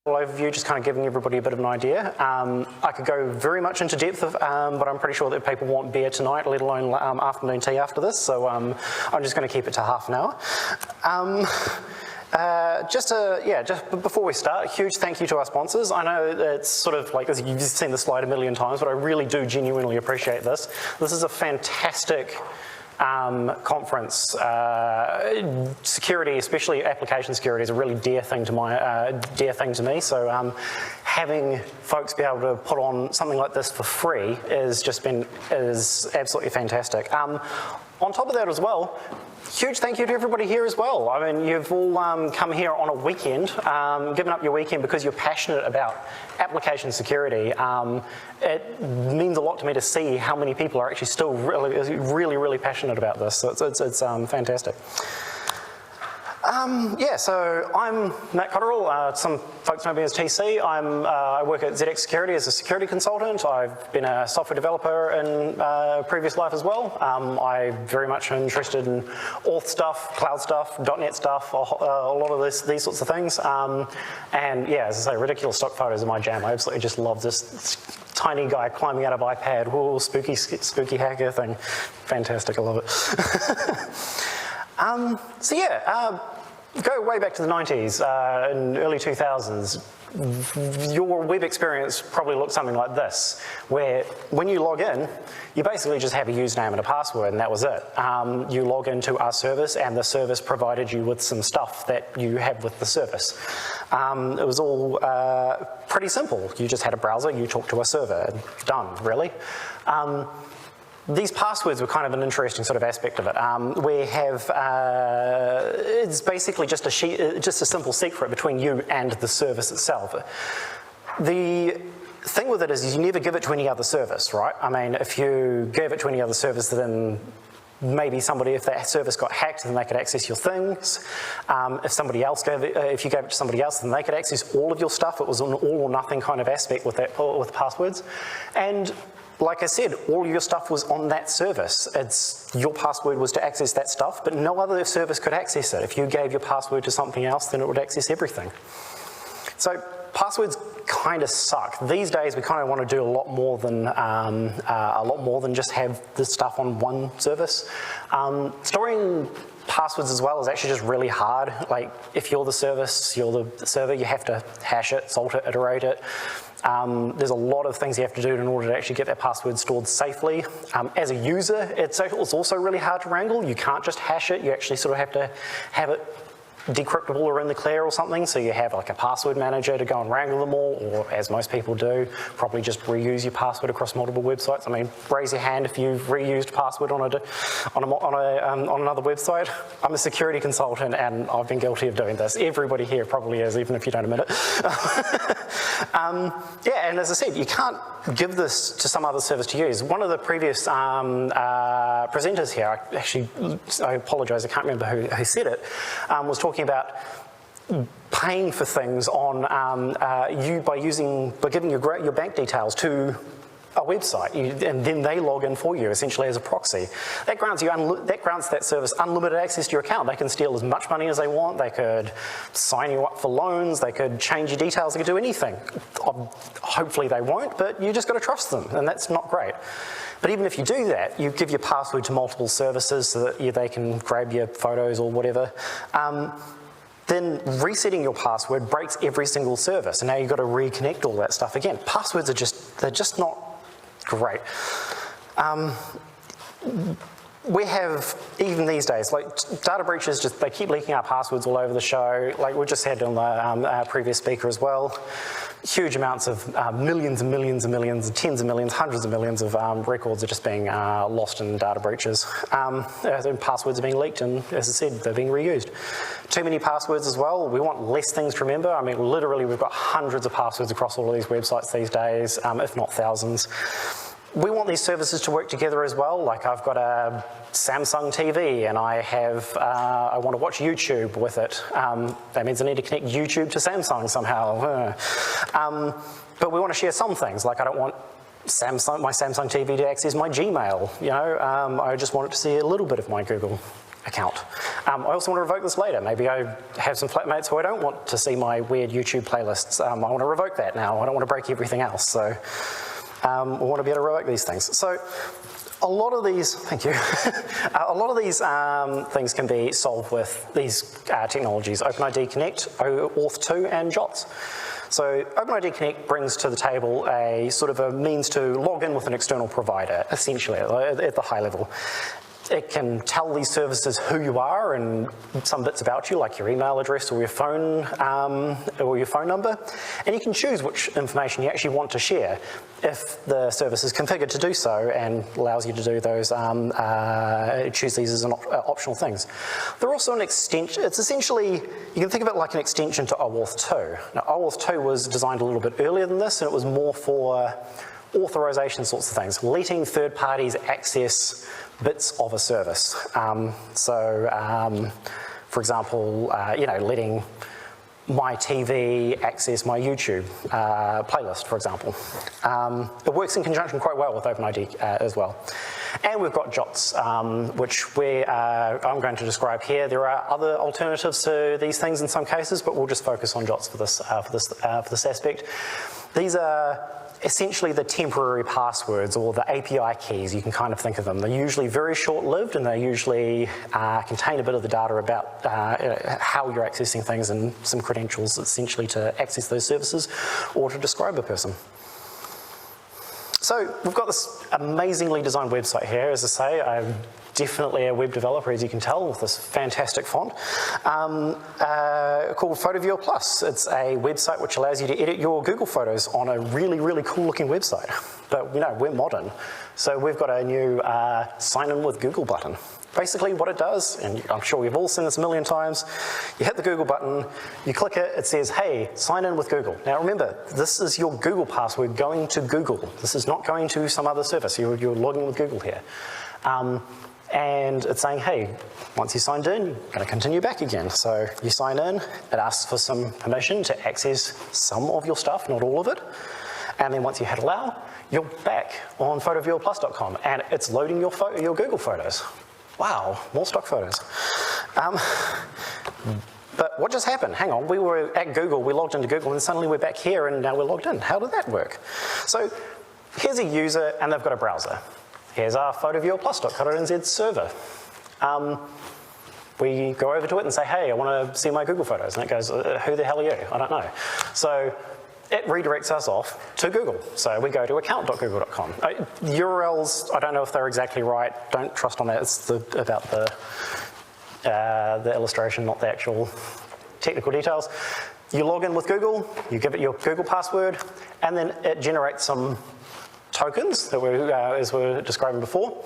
overview, just kind of giving everybody a bit of an idea. I could go very much into depth, but I'm pretty sure that people want beer tonight, let alone afternoon tea after this, so I'm just going to keep it to half an hour. Just before we start, a huge thank you to our sponsors. I know it's sort of like, you've seen the slide a million times, but I really do genuinely appreciate this. This is a fantastic conference. Security, especially application security, is a really dear thing to me. So having folks be able to put on something like this for free is absolutely fantastic. On top of that as well, huge thank you to everybody here as well. I mean, you've all come here on a weekend, given up your weekend because you're passionate about application security. It means a lot to me to see how many people are actually still really passionate about this. So it's fantastic. So I'm Matt Cotterell. Some folks know me as TC. I work at ZX Security as a security consultant. I've been a software developer in a previous life as well. I'm very much interested in Auth stuff, cloud stuff, .NET stuff, a lot of these sorts of things. And yeah, as I say, ridiculous stock photos are my jam. I absolutely just love this tiny guy climbing out of iPad. Whoa, spooky hacker thing. Fantastic, I love it. Go way back to the 90s and early 2000s. Your web experience probably looked something like this, where when you log in, you basically just have a username and a password, and that was it. You log into our service, and the service provided you with some stuff that you have with the service. It was all pretty simple. You just had a browser, you talked to a server, done, really. These passwords were kind of an interesting sort of aspect of it. We have, it's basically just a simple secret between you and the service itself. The thing with it is you never give it to any other service, right? I mean, if you gave it to any other service, then maybe if that service got hacked, then they could access your things. If you gave it to somebody else, then they could access all of your stuff. It was an all or nothing kind of aspect with passwords. And like I said, all your stuff was on that service. Your password was to access that stuff, but no other service could access it. If you gave your password to something else, then it would access everything. So passwords kind of suck. These days, we kind of want to do a lot more than just have this stuff on one service. Storing passwords as well is actually just really hard. Like, if you're the service, you're the server, you have to hash it, salt it, iterate it. There's a lot of things you have to do in order to actually get that password stored safely. As a user, it's also really hard to wrangle. You can't just hash it. You actually sort of have to have it decryptable or in the clear or something, so you have like a password manager to go and wrangle them all, or as most people do, probably just reuse your password across multiple websites. I mean, raise your hand if you've reused password on another website. I'm a security consultant and I've been guilty of doing this. Everybody here probably is, even if you don't admit it. And as I said, you can't give this to some other service to use. One of the previous presenters here, I apologise, I can't remember who said it, was talking about paying for things on by giving your bank details to a website, and then they log in for you essentially as a proxy. That grants that service unlimited access to your account. They can steal as much money as they want. They could sign you up for loans. They could change your details. They could do anything. Hopefully they won't, but you just got to trust them, and that's not great. But even if you do that, you give your password to multiple services so that they can grab your photos or whatever. Then resetting your password breaks every single service, and now you've got to reconnect all that stuff again. Passwords they're just not great. We have, even these days, like data breaches, they keep leaking our passwords all over the show. Like we just had on our previous speaker as well. Huge amounts of millions and millions and millions, tens of millions, hundreds of millions of records are just being lost in data breaches. And passwords are being leaked, and as I said, they're being reused. Too many passwords as well. We want less things to remember. I mean, literally, we've got hundreds of passwords across all of these websites these days, if not thousands. We want these services to work together as well. Like I've got a Samsung TV and I want to watch YouTube with it. That means I need to connect YouTube to Samsung somehow. But we want to share some things. Like I don't want my Samsung TV to access my Gmail. I just want it to see a little bit of my Google. account. I also want to revoke this later. Maybe I have some flatmates who I don't want to see my weird YouTube playlists. I want to revoke that now. I don't want to break everything else. So I want to be able to revoke these things. So a lot of these, thank you, a lot of these things can be solved with these technologies, OpenID Connect, OAuth 2, and JOTS. So OpenID Connect brings to the table a sort of a means to log in with an external provider, essentially, at the high level. It can tell these services who you are and some bits about you, like your email address or your phone number, and you can choose which information you actually want to share if the service is configured to do so and allows you to do those, choose these as optional things. They're also an extension. It's essentially, you can think of it like an extension to OAuth 2. Now, OAuth 2 was designed a little bit earlier than this, and it was more for authorization sorts of things, letting third parties access bits of a service. For example, letting my TV access my YouTube playlist, for example. It works in conjunction quite well with OpenID as well. And we've got JOTS, which I'm going to describe here. There are other alternatives to these things in some cases, but we'll just focus on JOTS for this aspect. These are essentially the temporary passwords or the API keys, you can kind of think of them. They're usually very short-lived, and they usually contain a bit of the data about how you're accessing things and some credentials essentially to access those services or to describe a person. So we've got this amazingly designed website here. As I say, I'm definitely a web developer, as you can tell, with this fantastic font, called PhotoViewer Plus. It's a website which allows you to edit your Google Photos on a really, really cool looking website. But we're modern, so we've got a new sign in with Google button. Basically what it does, and I'm sure we've all seen this a million times, you hit the Google button, you click it, it says, hey, sign in with Google. Now remember, this is your Google password going to Google. This is not going to some other service. You're logging with Google here. And it's saying, hey, once you signed in, you're going to continue back again. So you sign in, it asks for some permission to access some of your stuff, not all of it. And then once you hit allow, you're back on photoviewerplus.com, and it's loading your Google photos. Wow, more stock photos. But what just happened? Hang on, we were at Google, we logged into Google, and suddenly we're back here and now we're logged in. How did that work? So here's a user and they've got a browser. Here's our photoviewerplus.co.nz server. We go over to it and say, hey, I want to see my Google photos. And it goes, who the hell are you? I don't know. So it redirects us off to Google. So we go to account.google.com. URLs, I don't know if they're exactly right. Don't trust on that. It's about the illustration, not the actual technical details. You log in with Google, you give it your Google password, and then it generates some tokens that as we were describing before.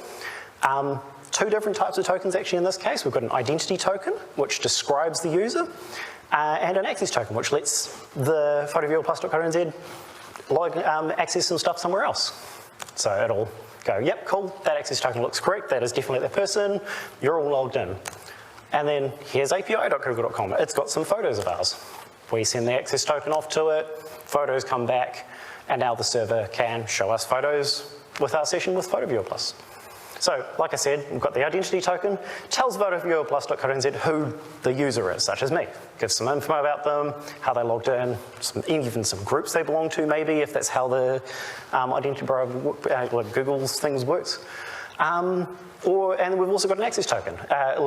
Two different types of tokens actually in this case. We've got an identity token, which describes the user, and an access token, which lets the photoviewerplus.co.nz access some stuff somewhere else. So it'll go, yep, cool, that access token looks correct, that is definitely that person, you're all logged in. And then here's api.google.com. It's got some photos of ours. We send the access token off to it, photos come back, and now the server can show us photos with our session with PhotoViewer Plus. So, like I said, we've got the identity token, tells photoviewerplus.co.nz who the user is, such as me. Gives some info about them, how they logged in, even some groups they belong to, maybe, if that's how the identity like Google's things works. And we've also got an access token,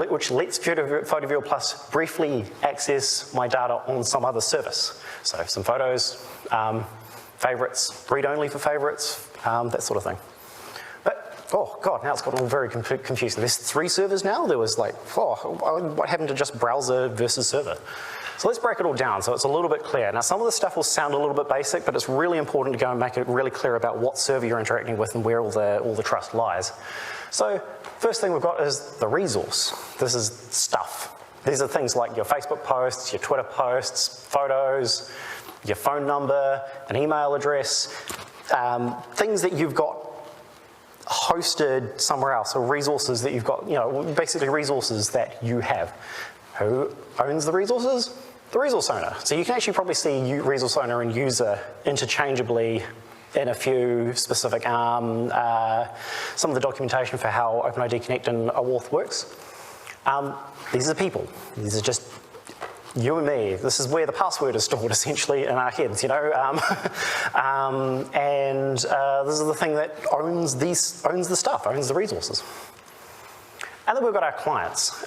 which lets PhotoViewer Plus briefly access my data on some other service. So some photos, favorites, read only for favorites, that sort of thing. But, oh God, now it's gotten all very confusing. There's 3 servers now. There was like, what happened to just browser versus server? So let's break it all down so it's a little bit clear. Now some of the stuff will sound a little bit basic, but it's really important to go and make it really clear about what server you're interacting with and where all the trust lies. So first thing we've got is the resource. This is stuff. These are things like your Facebook posts, your Twitter posts, photos, your phone number, an email address, things that you've got hosted somewhere else, or resources that you've got, basically resources that you have. Who owns the resources? The resource owner. So you can actually probably see resource owner and user interchangeably in a few specific, some of the documentation for how OpenID Connect and OAuth works. These are people. These are just you and me. This is where the password is stored, essentially, in our heads, you know. This is the thing that owns the stuff, owns the resources. And then we've got our clients,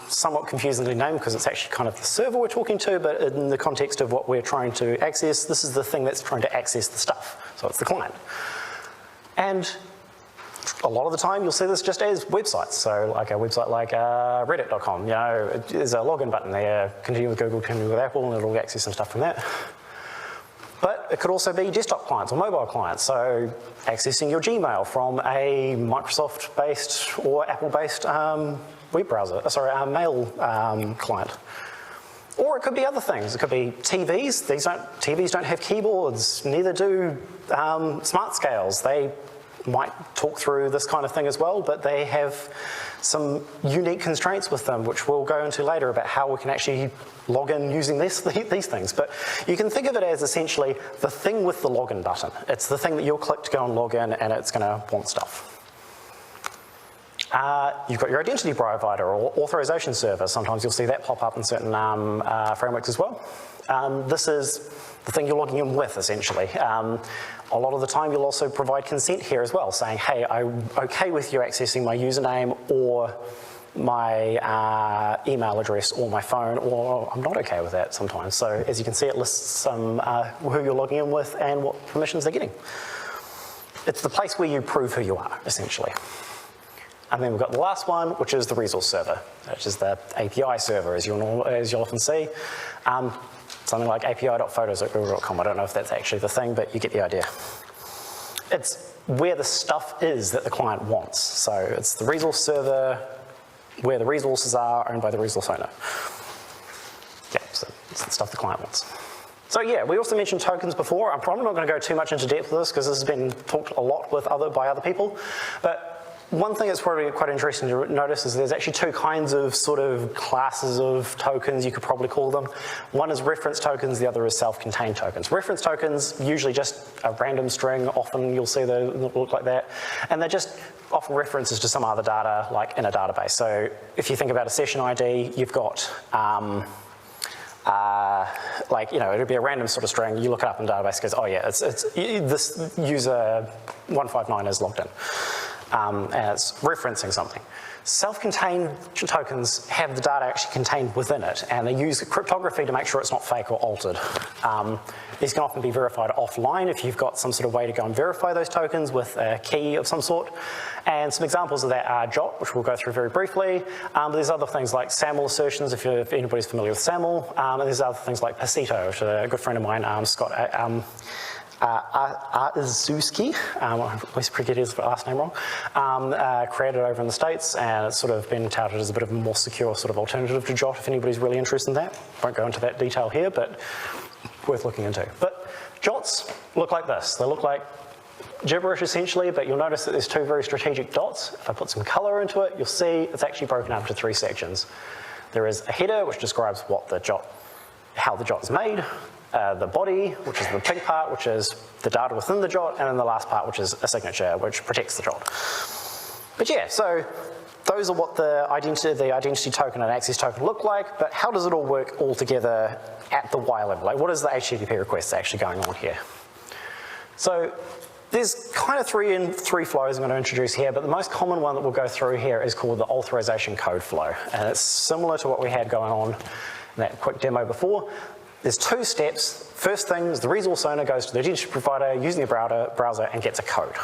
somewhat confusingly named because it's actually kind of the server we're talking to, but in the context of what we're trying to access, this is the thing that's trying to access the stuff. So it's the client. And a lot of the time you'll see this just as websites. So like a website like reddit.com, you know, there's a login button there, continue with Google, continue with Apple, and it'll access some stuff from that. But it could also be desktop clients or mobile clients, so accessing your Gmail from a Microsoft-based or Apple-based web browser, mail client. Or it could be other things. It could be TVs. TVs don't have keyboards, neither do smart scales. They might talk through this kind of thing as well, but they have some unique constraints with them, which we'll go into later about how we can actually log in using these things. But you can think of it as essentially the thing with the login button. It's the thing that you'll click to go and log in, and it's going to want stuff. You've got your identity provider or authorization server. Sometimes you'll see that pop up in certain frameworks as well. This is the thing you're logging in with, essentially. A lot of the time you'll also provide consent here as well, saying, hey, I'm okay with you accessing my username or my email address or my phone, or I'm not okay with that sometimes. So as you can see, it lists who you're logging in with and what permissions they're getting. It's the place where you prove who you are, essentially. And then we've got the last one, which is the resource server, which is the API server, as you'll often see. Something like api.photos@google.com. I don't know if that's actually the thing, but you get the idea. It's where the stuff is that the client wants. So it's the resource server, where the resources are owned by the resource owner. Yeah, so it's the stuff the client wants. So yeah, we also mentioned tokens before. I'm probably not going to go too much into depth with this because this has been talked a lot with by other people. But one thing that's probably quite interesting to notice is there's actually two kinds of sort of classes of tokens, you could probably call them. One is reference tokens, the other is self-contained tokens. Reference tokens, usually just a random string, often you'll see they look like that, and they're just often references to some other data, like in a database. So if you think about a session ID, you've got it'd be a random sort of string, you look it up in the database, it goes, oh yeah, it's this user 159 is logged in. And it's referencing something. Self-contained tokens have the data actually contained within it, and they use cryptography to make sure it's not fake or altered. These can often be verified offline if you've got some sort of way to go and verify those tokens with a key of some sort. And some examples of that are JOT, which we'll go through very briefly. But there's other things like SAML assertions, if anybody's familiar with SAML. And there's other things like Pasito, which a good friend of mine, Scott, Arzuski, I always forget his last name wrong, created over in the States, and it's sort of been touted as a bit of a more secure sort of alternative to JOT if anybody's really interested in that. Won't go into that detail here, but worth looking into. But JOTs look like this. They look like gibberish essentially, but you'll notice that there's two very strategic dots. If I put some color into it, you'll see it's actually broken up into three sections. There is a header, which describes how the JOT is made. The body, which is the pink part, which is the data within the JOT, and then the last part, which is a signature, which protects the JOT. But yeah, so those are what the identity token and access token look like, but how does it all work all together at the wire level? Like, what is the HTTP request actually going on here? So there's kind of three flows I'm going to introduce here, but the most common one that we'll go through here is called the authorization code flow, and it's similar to what we had going on in that quick demo before. There's two steps. First thing is the resource owner goes to the identity provider using the browser and gets a code.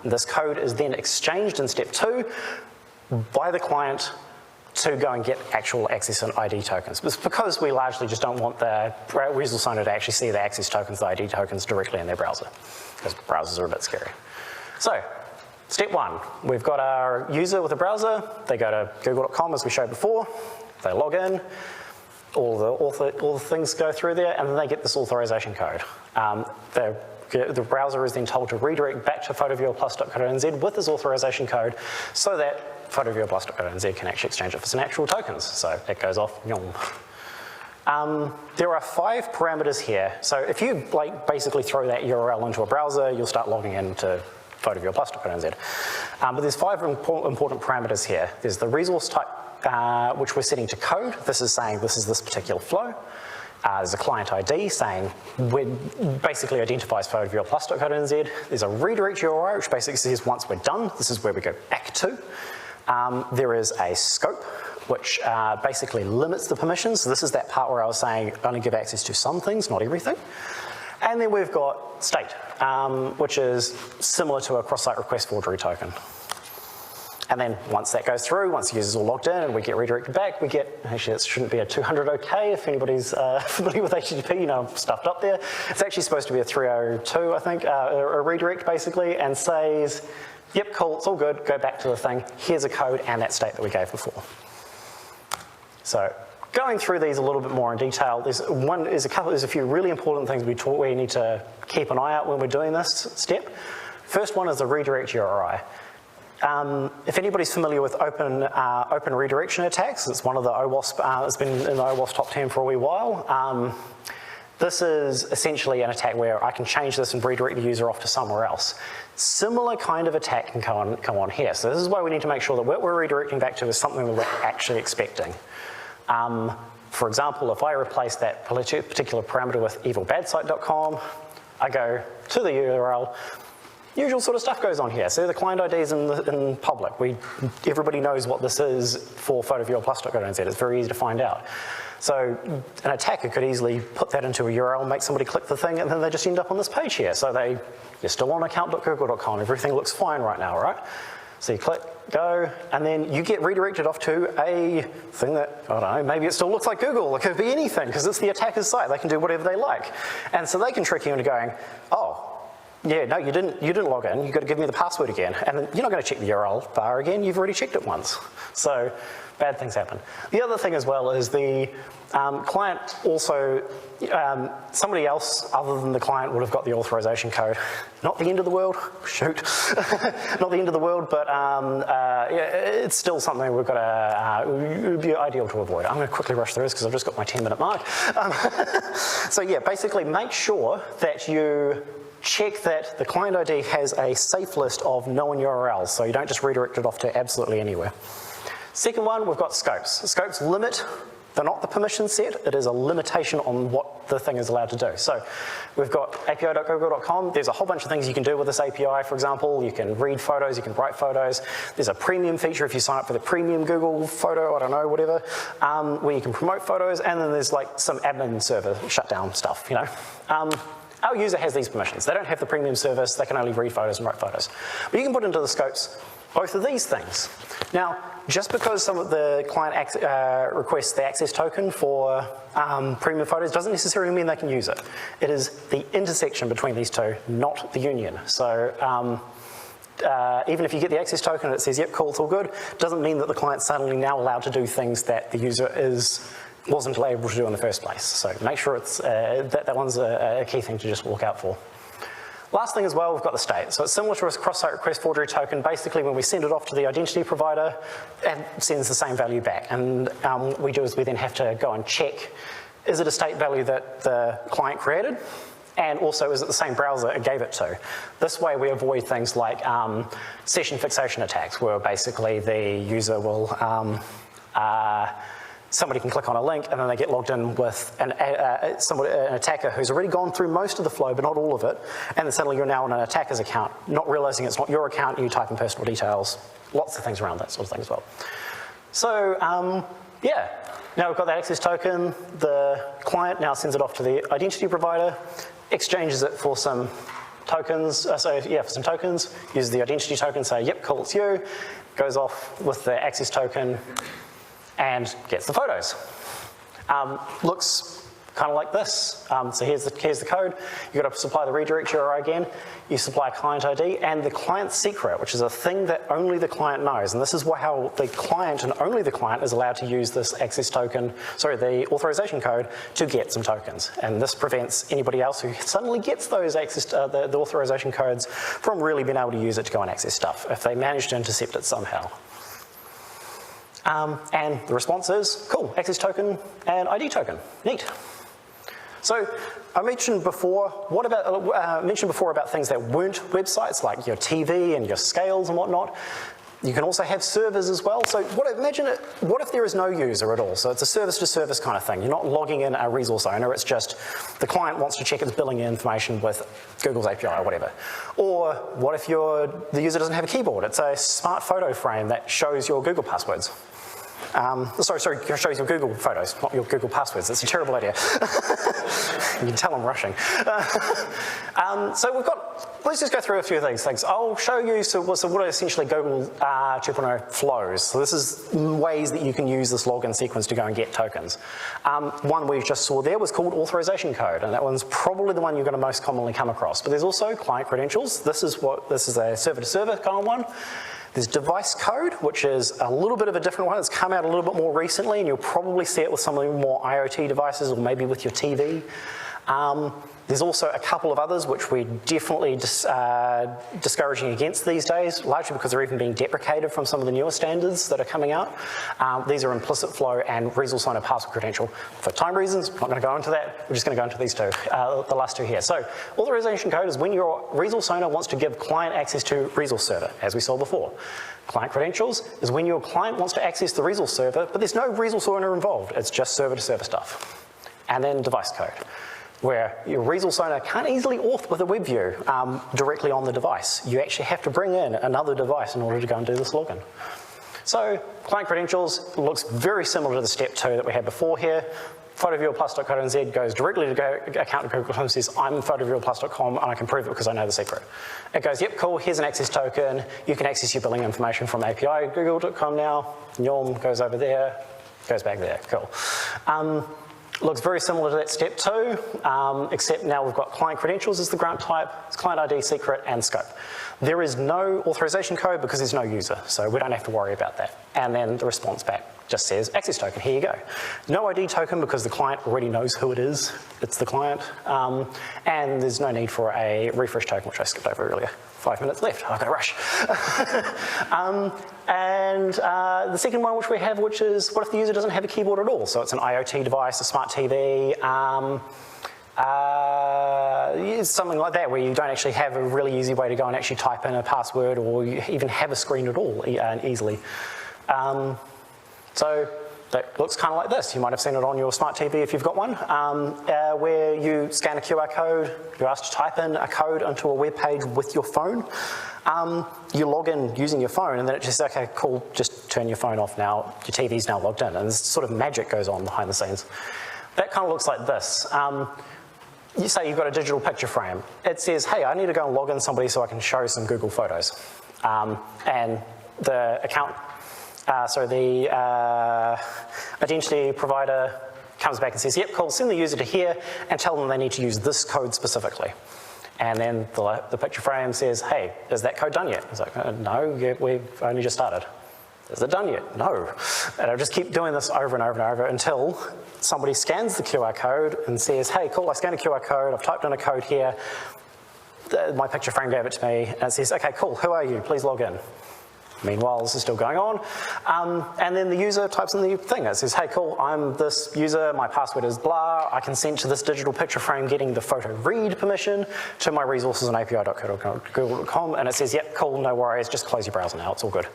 This code is then exchanged in step 2 by the client to go and get actual access and ID tokens. It's because we largely just don't want the resource owner to actually see the access tokens, the ID tokens directly in their browser, because browsers are a bit scary. So, step 1, we've got our user with a browser. They go to google.com as we showed before. They log in. All the things go through there, and then they get this authorization code. The browser is then told to redirect back to photoviewerplus.co.nz with this authorization code so that photoviewerplus.co.nz can actually exchange it for some actual tokens. So it goes off. There are 5 parameters here. So if you basically throw that URL into a browser, you'll start logging into photoviewerplus.co.nz. But there's 5 important parameters here. There's the resource type which we're setting to code. This is saying this is this particular flow. There's a client ID saying, basically identifies photofurplus.co.nz. There's a redirect URI, which basically says once we're done, this is where we go back to. There is a scope, which basically limits the permissions. So this is that part where I was saying only give access to some things, not everything. And then we've got state, which is similar to a cross-site request forgery token. And then once that goes through, once the user's all logged in and we get redirected back, we get, actually it shouldn't be a 200 OK if anybody's familiar with HTTP, you know, I'm stuffed up there. It's actually supposed to be a 302, I think, a redirect basically, and says, yep, cool, it's all good, go back to the thing. Here's a code and that state that we gave before. So going through these a little bit more in detail, there's a few really important things we need to keep an eye out when we're doing this step. First one is the redirect URI. If anybody's familiar with open redirection attacks, it's one of the OWASP, it's been in the OWASP top 10 for a wee while. This is essentially an attack where I can change this and redirect the user off to somewhere else. Similar kind of attack can come on here. So this is why we need to make sure that what we're redirecting back to is something that we're actually expecting. For example, if I replace that particular parameter with evilbadsite.com, I go to the URL, usual sort of stuff goes on here. So the client ID is in public. Everybody knows what this is for photofurplus.co.nz. It's very easy to find out. So an attacker could easily put that into a URL, make somebody click the thing, and then they just end up on this page here. So you're still on account.google.com. Everything looks fine right now, right? So you click, go, and then you get redirected off to a thing that, I don't know, maybe it still looks like Google. It could be anything, because it's the attacker's site. They can do whatever they like. And so they can trick you into going, oh, yeah, no, you didn't log in. You've got to give me the password again. And then you're not going to check the URL bar again. You've already checked it once. So bad things happen. The other thing as well is the client also, somebody else other than the client would have got the authorization code. Not the end of the world, shoot. Not the end of the world, but yeah, it's still something we've got to, it would be ideal to avoid. I'm going to quickly rush through this because I've just got my 10-minute mark. So yeah, basically make sure that you check that the client ID has a safe list of known URLs, so you don't just redirect it off to absolutely anywhere. Second one, we've got scopes. Scopes limit, they're not the permission set, it is a limitation on what the thing is allowed to do. So we've got api.google.com, there's a whole bunch of things you can do with this API, for example. You can read photos, you can write photos. There's a premium feature if you sign up for the premium Google photo, I don't know, whatever, where you can promote photos, and then there's like some admin server shutdown stuff, you know. Our user has these permissions. They don't have the premium service, they can only read photos and write photos. But you can put into the scopes both of these things. Now, just because some of the client requests the access token for premium photos doesn't necessarily mean they can use it. It is the intersection between these two, not the union. So even if you get the access token and it says, yep, cool, it's all good, doesn't mean that the client's suddenly now allowed to do things that the user wasn't able to do in the first place. So make sure it's, that one's a key thing to just look out for. Last thing as well, we've got the state. So it's similar to a cross-site request forgery token. Basically, when we send it off to the identity provider, it sends the same value back. And what we do is we then have to go and check, is it a state value that the client created? And also, is it the same browser it gave it to? This way we avoid things like session fixation attacks, where basically the user will somebody can click on a link and then they get logged in with an attacker who's already gone through most of the flow, but not all of it, and then suddenly you're now on an attacker's account, not realizing it's not your account, and you type in personal details. Lots of things around that sort of thing as well. So, yeah, now we've got that access token. The client now sends it off to the identity provider, exchanges it for some tokens, for some tokens, uses the identity token, say, yep, cool, it's you, goes off with the access token, and gets the photos. Looks kind of like this. So here's the code. You've got to supply the redirect URI again. You supply client ID and the client secret, which is a thing that only the client knows. And this is how the client and only the client is allowed to use this access token, sorry, the authorization code to get some tokens. And this prevents anybody else who suddenly gets those access, the authorization codes from really being able to use it to go and access stuff if they manage to intercept it somehow. And the response is, cool, access token and ID token, neat. So I mentioned before, about things that weren't websites, like your TV and your scales and whatnot. You can also have servers as well. So what if there is no user at all? So it's a service-to-service kind of thing. You're not logging in a resource owner. It's just the client wants to check its billing information with Google's API or whatever. Or what if the user doesn't have a keyboard? It's a smart photo frame that shows your Google passwords. Sorry, shows your Google photos, not your Google passwords. It's a terrible idea. You can tell I'm rushing. So let's just go through a few of these things. I'll show you what are essentially Google 2.0 flows. So this is ways that you can use this login sequence to go and get tokens. One we just saw there was called authorization code, and that one's probably the one you're going to most commonly come across. But there's also client credentials. This is a server-to-server kind of one. There's device code, which is a little bit of a different one. It's come out a little bit more recently, and you'll probably see it with some of the more IoT devices or maybe with your TV. There's also a couple of others which we're definitely discouraging against these days, largely because they're even being deprecated from some of the newer standards that are coming out. These are implicit flow and resource owner password credential. For time reasons, I'm not going to go into that. We're just going to go into these two, the last two here. So authorization code is when your resource owner wants to give client access to resource server, as we saw before. Client credentials is when your client wants to access the resource server, but there's no resource owner involved. It's just server-to-server stuff. And then device code, where your resource owner can't easily auth with a web view directly on the device. You actually have to bring in another device in order to go and do this login. So client credentials looks very similar to the step 2 that we had before here. photoviewerplus.co.nz goes directly to account Google and says, I'm photoviewerplus.com and I can prove it because I know the secret. It goes, yep, cool, here's an access token. You can access your billing information from API google.com now. Yom goes over there, goes back there, cool. Looks very similar to that step 2, except now we've got client credentials as the grant type, it's client ID, secret, and scope. There is no authorization code because there's no user, so we don't have to worry about that. And then the response back just says access token, here you go. No ID token because the client already knows who it is, it's the client. And there's no need for a refresh token, which I skipped over earlier. 5 minutes left, I've got to rush. The second one which we have, which is what if the user doesn't have a keyboard at all? So it's an IoT device, a smart TV, something like that where you don't actually have a really easy way to go and actually type in a password or you even have a screen at all easily. So that looks kind of like this. You might have seen it on your smart TV if you've got one, where you scan a QR code, you're asked to type in a code onto a web page with your phone. You log in using your phone and then it just says, okay, cool, just turn your phone off now, your TV's now logged in, and this sort of magic goes on behind the scenes. That kind of looks like this. You say you've got a digital picture frame. It says, hey, I need to go and log in somebody so I can show some Google photos. And the account, the identity provider comes back and says, yep, cool, send the user to here and tell them they need to use this code specifically. And then the picture frame says, hey, is that code done yet? It's like, no, yeah, we've only just started. Is it done yet? No. And I'll just keep doing this over and over and over until somebody scans the QR code and says, hey, cool, I scanned a QR code, I've typed in a code here, my picture frame gave it to me, and it says, okay, cool, who are you? Please log in. Meanwhile, this is still going on. And then the user types in the thing. It says, hey, cool, I'm this user, my password is blah, I consent to this digital picture frame getting the photo read permission to my resources on api.google.com, and it says, yep, cool, no worries, just close your browser now, it's all good.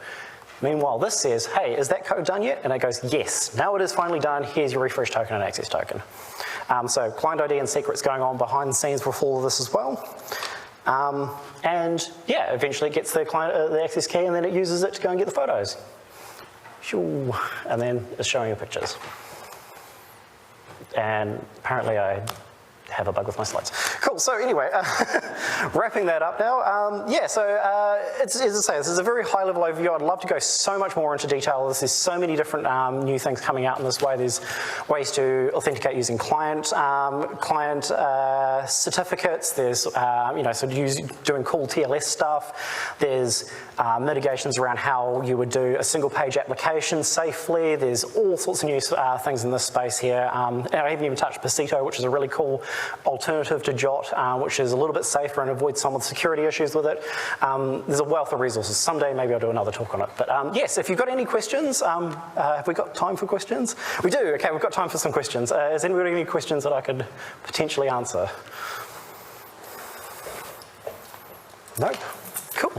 Meanwhile, this says, hey, is that code done yet? And it goes, yes, now it is finally done, here's your refresh token and access token. So client ID and secrets going on behind the scenes with all of this as well. And yeah, eventually it gets the client the access key and then it uses it to go and get the photos. And then it's showing you pictures. And apparently I have a bug with my slides. Cool, so anyway, wrapping that up now. As I say, this is a very high level overview. I'd love to go so much more into detail. There's so many different new things coming out in this way. There's ways to authenticate using client certificates. There's, doing cool TLS stuff. There's mitigations around how you would do a single page application safely. There's all sorts of new things in this space here. And I haven't even touched Pasito, which is a really cool alternative to Jot, which is a little bit safer and avoids some of the security issues with it. There's a wealth of resources. Someday maybe I'll do another talk on it. But yes, if you've got any questions, have we got time for questions? We do, okay, we've got time for some questions. Has anybody got any questions that I could potentially answer? Nope, cool.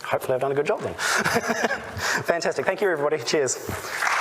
hopefully I've done a good job then. Fantastic. Thank you, everybody. Cheers.